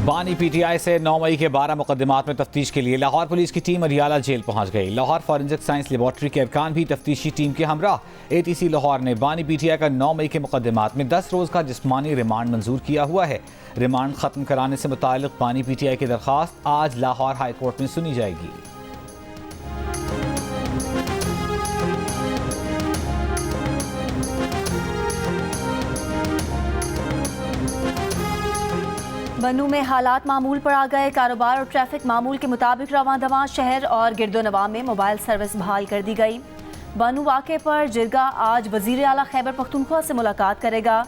बानी पीटीआई से 9 मई के 12 मुकदमात में तफ्तीश के लिए लाहौर पुलिस की टीम अरियाला जेल पहुंच गई। लाहौर फॉरेंसिक साइंस लेबॉर्ट्री के अरकान भी तफ्तीशी टीम के हमराह। एटीसी लाहौर ने बानी पीटीआई का 9 मई के मुकदमात में 10 रोज का जिस्मानी रिमांड मंजूर किया हुआ है। रिमांड खत्म कराने से मुताल्लिक बानी पीटीआई की दरख्वास्त आज लाहौर हाई कोर्ट में सुनी जाएगी। बनू में हालात मामूल पर आ गए। कारोबार और ट्रैफिक मामूल के मुताबिक रवां दवां। शहर और गिरदोनवा में मोबाइल सर्विस बहाल कर दी गई। बनू वाक़े पर जिरगा आज वज़ीर आला खैबर पख्तूनख्वा से मुलाकात करेगा।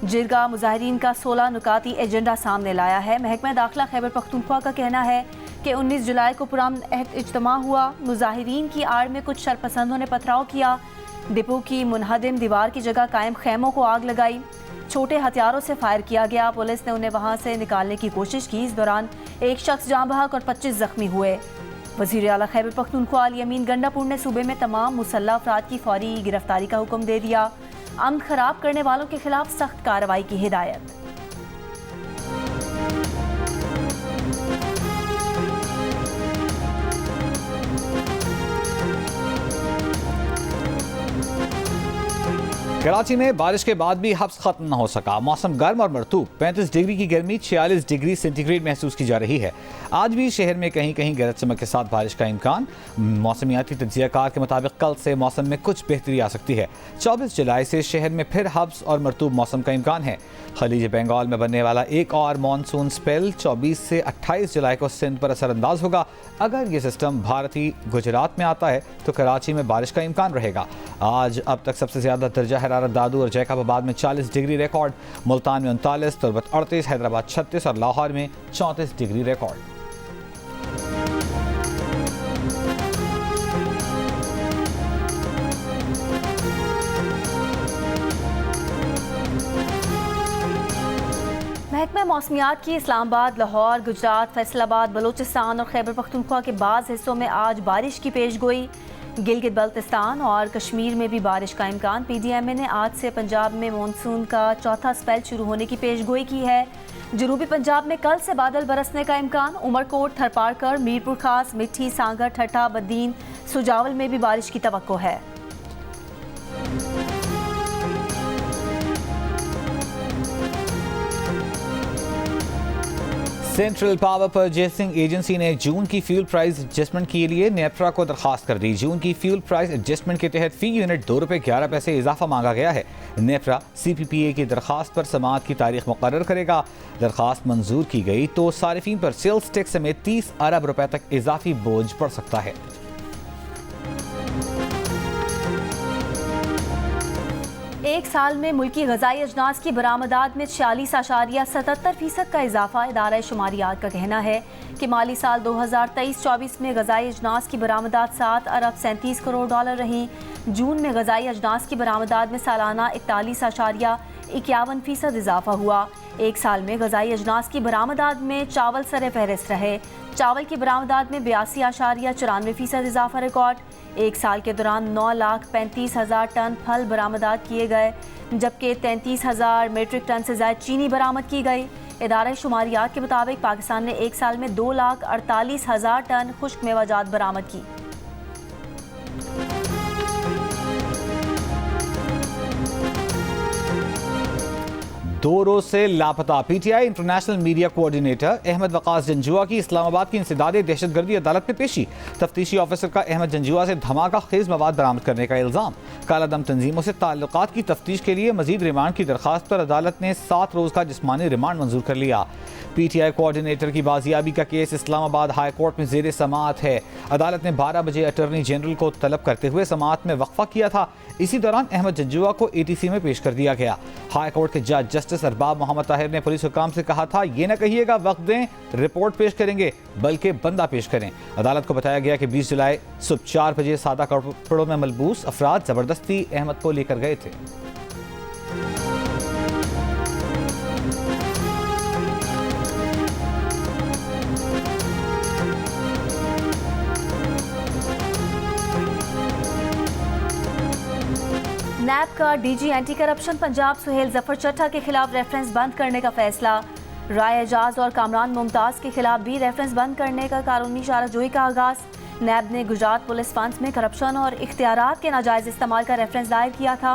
जिरगा मुजाहिरीन का 16 नुकाती एजेंडा सामने लाया है। महकमा दाखिला खैबर पख्तूनख्वा का कहना है कि 19 जुलाई को पुरान अहद इज्तिमा हुआ। मुजाहिरीन की आड़ में कुछ शरपसंदों ने पथराव किया। डिपो की मुनहदिम दीवार की जगह कायम खैमों को आग लगाई। छोटे हथियारों से फायर किया गया। पुलिस ने उन्हें वहां से निकालने की कोशिश की। इस दौरान एक शख्स जाँ बहक और 25 जख्मी हुए। वज़ीर आला खैबर पख्तूनख्वा अली अमीन गंडापुर ने सूबे में तमाम मुसल्लह अफराद की फौरी गिरफ्तारी का हुक्म दे दिया। अमन खराब करने वालों के खिलाफ सख्त कार्रवाई की हिदायत। कराची में बारिश के बाद भी हब्स खत्म न हो सका। मौसम गर्म और मरतूब। 35 डिग्री की गर्मी 46 डिग्री सेंटीग्रेड महसूस की जा रही है। आज भी शहर में कहीं कहीं गरज चमक के साथ बारिश का इम्कान। मौसमियाती तज्जियाकार के मुताबिक कल से मौसम में कुछ बेहतरी आ सकती है। 24 जुलाई से शहर में फिर हब्स और मरतूब मौसम का इम्कान है। खलीज बंगाल में बनने वाला एक और मानसून स्पेल 24 से 28 जुलाई को सिंध पर असरअंदाज होगा। अगर ये सिस्टम भारतीय गुजरात में आता है तो कराची में बारिश का इम्कान रहेगा। आज अब तक सबसे ज्यादा दर्जा हरारत दादू और जैकबाबाद में 40 डिग्री रिकॉर्ड, मुल्तान में 39, तुर्बत 38, हैदराबाद 36 और लाहौर में 34 डिग्री रिकॉर्ड। महकमा मौसमियात की इस्लामाबाद, लाहौर, गुजरात, फैसलाबाद, बलोचिस्तान और खैबर पख्तूनख्वा के बाज़ हिस्सों में आज बारिश की पेशगोई। गिलगित बल्तिस्तान और कश्मीर में भी बारिश का इम्कान। पीडीएमए ने आज से पंजाब में मानसून का चौथा स्पेल शुरू होने की पेशगोई की है। जनूबी पंजाब में कल से बादल बरसने का इम्कान। उमरकोट, थरपारकर, मीरपुर खास, मिट्ठी, सांगर, ठट्ठा, बद्दीन, सुजावल में भी बारिश की तवक्को है। सेंट्रल पावर परचेसिंग एजेंसी ने जून की फ्यूल प्राइस एडजस्टमेंट के लिए नेफ्रा को दरखास्त कर दी। जून की फ्यूल प्राइस एडजस्टमेंट के तहत फी यूनिट ₹2.11 इजाफा मांगा गया है। नेफ्रा CPPA की दरखास्त पर समाअत की तारीख मुकर्रर करेगा। दरखास्त मंजूर की गई तो सारिफीन पर सेल्स टैक्स समेत 30 अरब रुपए तक इजाफी बोझ पड़ सकता है। एक साल में मुल्की गजाई अजनास की बरामदात में 46.77% का इजाफा। इदारा शुमारियात का कहना है कि माली साल 2023-24 में गजाई अजनास की बरामदात 7 अरब 37 करोड़ डॉलर रहीं। जून में गजाई अजनास की बरामदात में सालाना 41.51% इजाफा हुआ। एक साल में गजाई अजनास की बरामदात में चावल सरे फहरिस्त रहे। चावल की बरामदात में 82.94% इजाफा रिकॉर्ड। एक साल के दौरान 9,35,000 टन फल बरामदात किए गए, जबकि 33,000 मीट्रिक टन से ज़ायद चीनी बरामद की गई। इदारा शुमारियात के मुताबिक पाकिस्तान ने एक साल में 2,48,000 टन खुश्क मेवाजात बरामद की। दो रोज से लापता PTI international media coordinator Ahmad Waqas Janjua की इस्लामाबाद की इंसदाद दहशतगर्दी अदालत में पेशी। तफ्तीशी ऑफिसर का अहमद जंजुआ से धमाका खेज मवाद बरामद करने का इल्जाम। कालादम तंजीमों से ताल्लुकात की तफ्तीश के लिए मजीद रिमांड की दरखास्त पर अदालत ने 7 रोज का जिस्मानी रिमांड मंजूर कर लिया। पीटीआई कोऑर्डिनेटर की बाजियाबी का केस इस्लामाबाद हाई कोर्ट में जेर समाअत है। अदालत ने 12 बजे अटॉर्नी जनरल को तलब करते हुए समाअत में वक्फा किया था। इसी दौरान अहमद जंजुआ को ATC में पेश कर दिया गया। हाई कोर्ट के जज जस्टिस अरबाब मोहम्मद ताहिर ने पुलिस हुकाम से कहा था, ये न कहिएगा वक्त दें, रिपोर्ट पेश करेंगे, बल्कि बंदा पेश करें। अदालत को बताया गया कि 20 जुलाई सुबह 4 बजे सादा कपड़ों में मलबूस अफराद जबरदस्ती अहमद को लेकर गए थे। नैब का DG anti corruption Punjab Suhail Zafar Chatta के खिलाफ रेफरेंस बंद करने का फैसला। राय एजाज और कामरान मुमताज़ के खिलाफ भी रेफरेंस बंद करने का कानूनी चाराजोई का आगाज़। नैब ने गुजरात पुलिस फंड्स में करप्शन और इख्तियारात के नाजायज़ इस्तेमाल का रेफरेंस दायर किया था।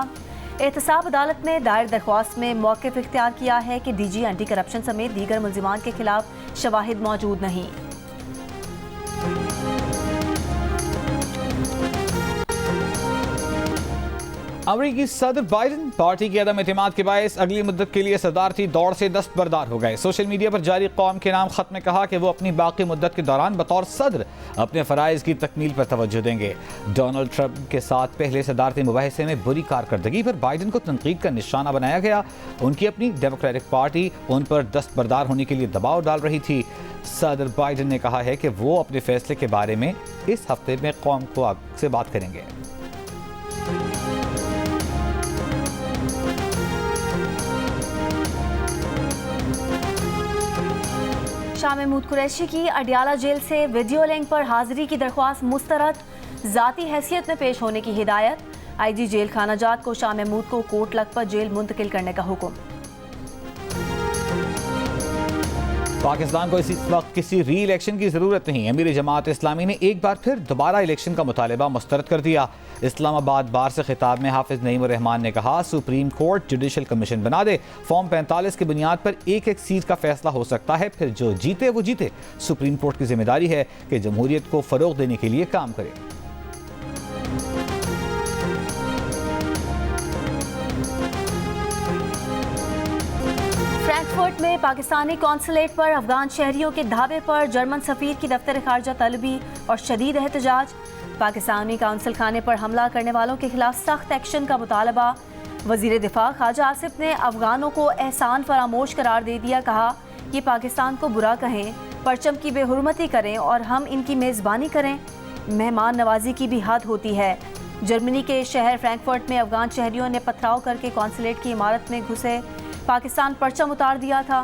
एहतसाब अदालत में दायर दरख्वास्त में मौक़िफ़ इख्तियार किया है कि डीजी एंटी करप्शन समेत दीगर मुल्ज़िमान के खिलाफ शवाहिद मौजूद नहीं। अमरीकी सदर बाइडन पार्टी की अदम एतमाद के बायस अगली मुद्दत के लिए सदारती दौड़ से दस्तबरदार हो गए। सोशल मीडिया पर जारी कौम के नाम खत में कहा कि वो अपनी बाकी मुद्दत के दौरान बतौर सदर अपने फ़राइज़ की तकमील पर तवज्जो देंगे। डोनाल्ड ट्रंप के साथ पहले सदारती मुबाहिसे में बुरी कारकर्दगी पर बाइडन को तनकीद का निशाना बनाया गया। उनकी अपनी डेमोक्रेटिक पार्टी उन पर दस्तबरदार होने के लिए दबाव डाल रही थी। सदर बाइडन ने कहा है कि वो अपने फैसले के बारे में इस हफ्ते में कौम को से बात करेंगे। शाह महमूद कुरैशी की अडियाला जेल से वीडियो लिंक पर हाजिरी की दरख्वास्त मुस्तरद, ज़ाती हैसियत में पेश होने की हिदायत। आईजी जेल खाना जात को शाह महमूद को कोर्ट लखपत जेल मुंतकिल करने का हुक्म। पाकिस्तान को इस वक्त किसी री इलेक्शन की जरूरत नहीं। अमीर जमात इस्लामी ने एक बार फिर दोबारा इलेक्शन का मुतालबा मुस्तरद कर दिया। इस्लामाबाद बार से खिताब में हाफिज नईम उर रहमान ने कहा, सुप्रीम कोर्ट जुडिशल कमीशन बना दे। फॉर्म 45 की बुनियाद पर एक एक सीट का फैसला हो सकता है, फिर जो जीते वो जीते। सुप्रीम कोर्ट की जिम्मेदारी है कि जमहूरियत को फरोग देने के लिए काम करे। फ्रैंकफर्ट में पाकिस्तानी कौंसलेट पर अफगान शहरियों के धाबे पर जर्मन सफीर की दफ्तर खारजा तलबी और शदीद एहतजाज। पाकिस्तानी काउंसिल खाने पर हमला करने वालों के खिलाफ सख्त एक्शन का मुतालबा। वजीर दिफा ख्वाजा आसिफ ने अफगानों को एहसान फरामोश करार दे दिया। कहा, ये पाकिस्तान को बुरा कहें, परचम की बेहुरमती करें और हम इनकी मेज़बानी करें, मेहमान नवाजी की भी हद होती है। जर्मनी के शहर फ्रैंकफर्ट में अफगान शहरियों ने पथराव करके कौंसलेट की इमारत में घुसे पाकिस्तान परचम उतार दिया था।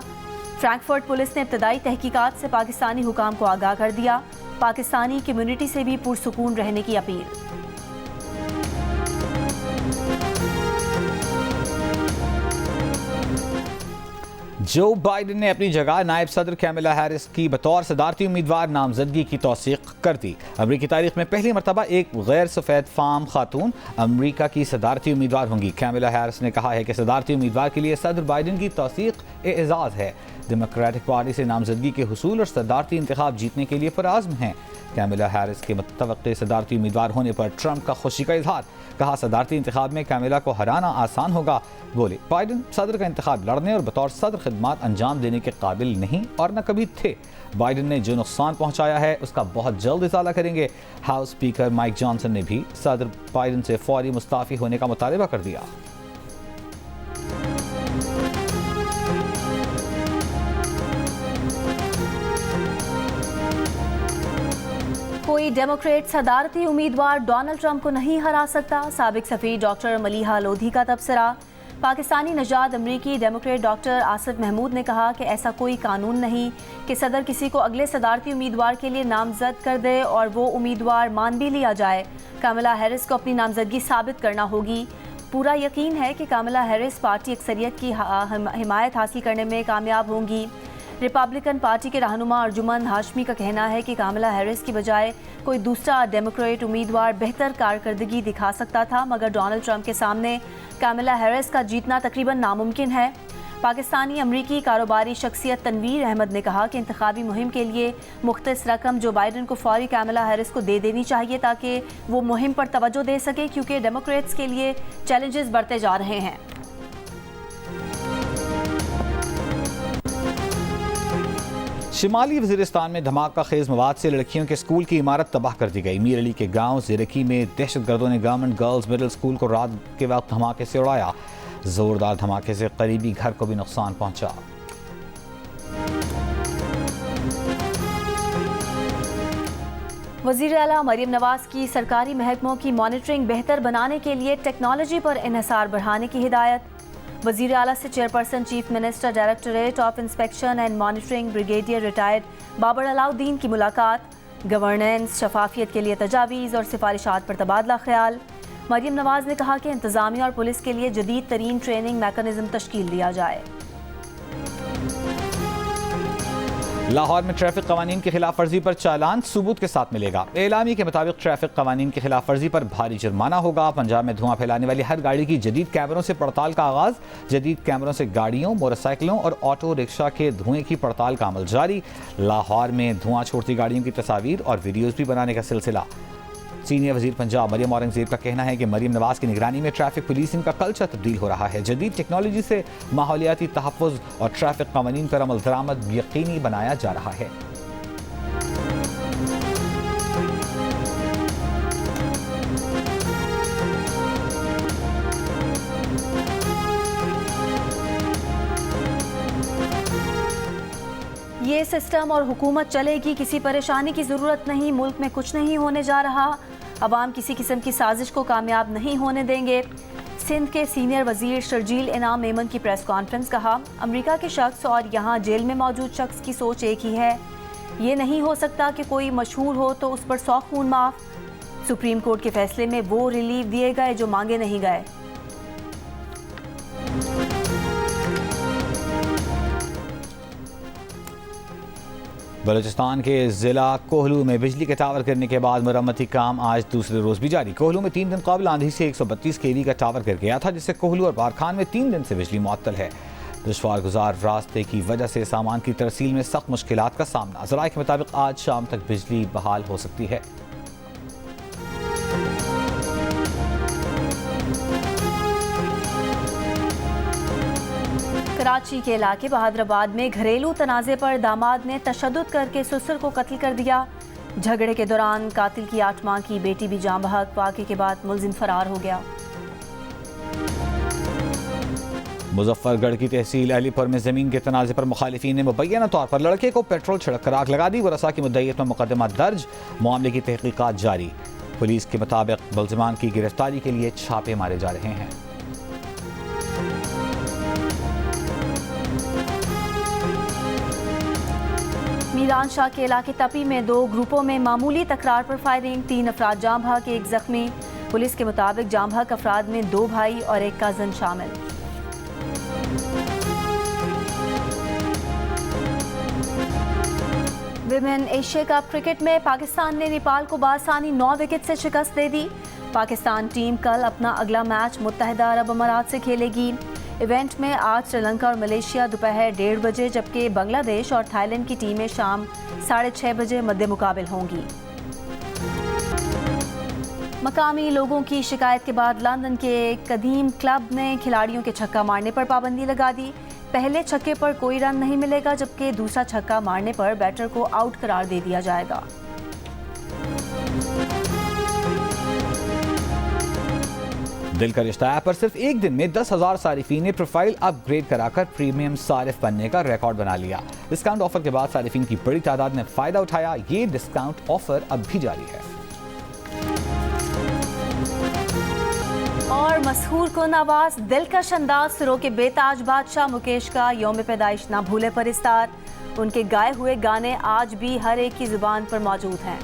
फ्रैंकफर्ट पुलिस ने इब्तदाई तहकीकात से पाकिस्तानी हुकाम को आगाह कर दिया। पाकिस्तानी कम्युनिटी से भी पुरसुकून रहने की अपील। जो बाइडन ने अपनी जगह नायब सदर कैमिला हैरिस की बतौर सदारती उम्मीदवार नामजदगी की तौसीक कर दी। अमरीकी तारीख में पहली मरतबा एक गैर सफ़ेद फाम खातून अमरीका की सदारती उम्मीदवार होंगी। कैमिला हैरिस ने कहा है कि सदारती उम्मीदवार के लिए सदर बाइडन की तौसीक एजाज़ है। डेमोक्रेटिक पार्टी से नामजदगी के हुसूल और सदारती इंतखाब जीतने के लिए पुरआज़्म हैं। कैमिला हैरिस के मुतवक्के सदारती उम्मीदवार होने पर ट्रंप का खुशी का इजहार। कहा, सदारती इंतखाब में कैमिला को हराना आसान होगा। बोले, बाइडन सदर का इंतखाब लड़ने और बतौर सदर खिदमात अंजाम देने के काबिल नहीं और न कभी थे। बाइडन ने जो नुकसान पहुंचाया है उसका बहुत जल्द इजाला करेंगे। हाउस स्पीकर माइक जॉनसन ने भी सदर बाइडन से फौरी मुस्ताफी होने का मुतालबा कर दिया। कोई डेमोक्रेट सदारती उम्मीदवार डोनाल्ड ट्रंप को नहीं हरा सकता। साबिक सफीर डॉक्टर मलीहा लोधी का तबसरा। पाकिस्तानी नजाद अमरीकी डेमोक्रेट डॉक्टर आसिफ महमूद ने कहा कि ऐसा कोई कानून नहीं कि सदर किसी को अगले सदारती उम्मीदवार के लिए नामजद कर दे और वो उम्मीदवार मान भी लिया जाए। कामिला हैरिस को अपनी नामजदगी साबित करना होगी। पूरा यकीन है कि कामिला हैरिस पार्टी अक्सरियत की हिमायत हासिल करने में कामयाब होंगी। रिपब्लिकन पार्टी के रहनुमा अर्जुमन हाशमी का कहना है कि कामिला हैरिस की बजाय कोई दूसरा डेमोक्रेट उम्मीदवार बेहतर कारकर्दगी दिखा सकता था, मगर डोनाल्ड ट्रंप के सामने कामिला हैरिस का जीतना तकरीबन नामुमकिन है। पाकिस्तानी अमरीकी कारोबारी शख्सियत तनवीर अहमद ने कहा कि इंतखाबी मुहिम के लिए मुख्तस रकम जो बाइडन को फौरी कामिला हैरिस को दे देनी चाहिए ताकि वो मुहिम पर तवज्जो दे सके, क्योंकि डेमोक्रेट्स के लिए चैलेंजेस बढ़ते जा रहे हैं। शिमाली वज़ीरिस्तान में धमाका खेज मवाद से लड़कियों के स्कूल की इमारत तबाह कर दी गई। मीर अली के गांव ज़िरकी में दहशतगर्दों ने गवर्नमेंट गर्ल्स मिडिल स्कूल को रात के वक्त धमाके से उड़ाया। जोरदार धमाके से करीबी घर को भी नुकसान पहुंचा। वज़ीर आला मरियम नवाज की सरकारी महकमों की मॉनिटरिंग बेहतर बनाने के लिए टेक्नोलॉजी पर इन्हिसार बढ़ाने की हिदायत। वज़ीर आला से chairperson chief minister directorate of inspection and monitoring brigadier retired Babar Alauddin की मुलाकात। गवर्नेंस शफाफियत के लिए तजावीज़ और सिफारिशात पर तबादला ख्याल। मरियम नवाज ने कहा कि इंतज़ामिया और पुलिस के लिए जदीद तरीन ट्रेनिंग मैकेनिज़्म तश्कील दिया जाए। लाहौर में ट्रैफिक कवानीन की खिलाफ वर्जी पर चालान सबूत के साथ मिलेगा। एलामी के मुताबिक ट्रैफिक कवानीन की खिलाफ वर्जी पर भारी जुर्माना होगा। पंजाब में धुआं फैलाने वाली हर गाड़ी की जदीद कैमरों से पड़ताल का आगाज। जदीद कैमरों से गाड़ियों, मोटरसाइकिलों और ऑटो रिक्शा के धुएं की पड़ताल का अमल जारी। लाहौर में धुआं छोड़ती गाड़ियों की तस्वीर और वीडियोज भी बनाने का सिलसिला। सीनियर वजीर पंजाब मरियम औरंगजेब का कहना है कि मरियम नवाज की निगरानी में ट्रैफिक पुलिसिंग का कल्चर तब्दील हो रहा है। जदीद टेक्नोलॉजी से माहौलियाती तहफ़्फ़ुज़ और ट्रैफिक कवानीन पर अमल दरामद यकीनी बनाया जा रहा है। ये सिस्टम और हुकूमत चलेगी, किसी परेशानी की ज़रूरत नहीं। मुल्क में कुछ नहीं होने जा रहा। अवाम किसी किस्म की साजिश को कामयाब नहीं होने देंगे। सिंध के सीनियर वजीर शर्जील इनाम मेमन की प्रेस कॉन्फ्रेंस। कहा, अमेरिका के शख्स और यहाँ जेल में मौजूद शख्स की सोच एक ही है। ये नहीं हो सकता कि कोई मशहूर हो तो उस पर 100 खून माफ। सुप्रीम कोर्ट के फैसले में वो रिलीफ दिए गए जो मांगे नहीं गए। बलूचिस्तान के ज़िला कोहलू में बिजली के टावर गिरने के बाद मरम्मती काम आज दूसरे रोज़ भी जारी। कोहलू में 3 दिन कबल आंधी से 132 kV का टावर गिर गया था, जिससे कोहलू और बारखान में 3 दिन से बिजली मुअत्तल है। दुश्वार गुजार रास्ते की वजह से सामान की तरसील में सख्त मुश्किलात का सामना। ज़राए के मुताबिक आज शाम तक बिजली बहाल हो सकती है। कराची के इलाके बहादुराबाद में घरेलू तनाज़े पर दामाद ने तशद्दुद करके ससुर को कत्ल कर दिया। झगड़े के दौरान कातिल की 8 माह की बेटी भी जान बहक। वाक़े के बाद मुलजिम फरार हो गया। मुजफ्फरगढ़ की तहसील अलीपुर में ज़मीन के तनाज़े पर मुखालिफिन ने मुबैना तौर पर लड़के को पेट्रोल छिड़क कर आग लगा दी। वरसा की मुद्दईयत में मुकदमा दर्ज, मामले की तहकीकात जारी। पुलिस के मुताबिक मुलजिमान की गिरफ्तारी के लिए छापे मारे जा रहे हैं। मीरान शाह के इलाके तपी में 2 ग्रुपों में मामूली तकरार पर फायरिंग। 3 अफराद जाम बहक, 1 जख्मी। पुलिस के मुताबिक जाम बहक अफराद में 2 भाई और 1 कज़न शामिल। विमेन एशिया कप क्रिकेट में पाकिस्तान ने नेपाल को बासानी 9 विकेट से शिकस्त दे दी। पाकिस्तान टीम कल अपना अगला मैच मुत्तहिदा अरब अमारात से खेलेगी। इवेंट में आज श्रीलंका और मलेशिया दोपहर 1:30 बजे, जबकि बांग्लादेश और थाईलैंड की टीमें शाम 6:30 बजे मद्दे मुकाबिल होंगी। मकामी लोगों की शिकायत के बाद लंदन के कदीम क्लब ने खिलाड़ियों के छक्का मारने पर पाबंदी लगा दी। पहले छक्के पर कोई रन नहीं मिलेगा, जबकि दूसरा छक्का मारने पर बैटर को आउट करार दे दिया जाएगा। दिल का रिश्ता ऐप पर सिर्फ एक दिन में 10,000 सारिफीन ने प्रोफाइल अपग्रेड कराकर प्रीमियम सारिफ बनने का रिकॉर्ड बना लिया। डिस्काउंट ऑफर के बाद सारिफीन की बड़ी तादाद ने फायदा उठाया। ये डिस्काउंट ऑफर अब भी जारी है। और मशहूर कुन आवाज, दिलकश अंदाज, सुरों के बेताज बादशाह मुकेश का यौम पैदाइश ना भूले पर इस्तार। उनके गाए हुए गाने आज भी हर एक की जुबान पर मौजूद हैं।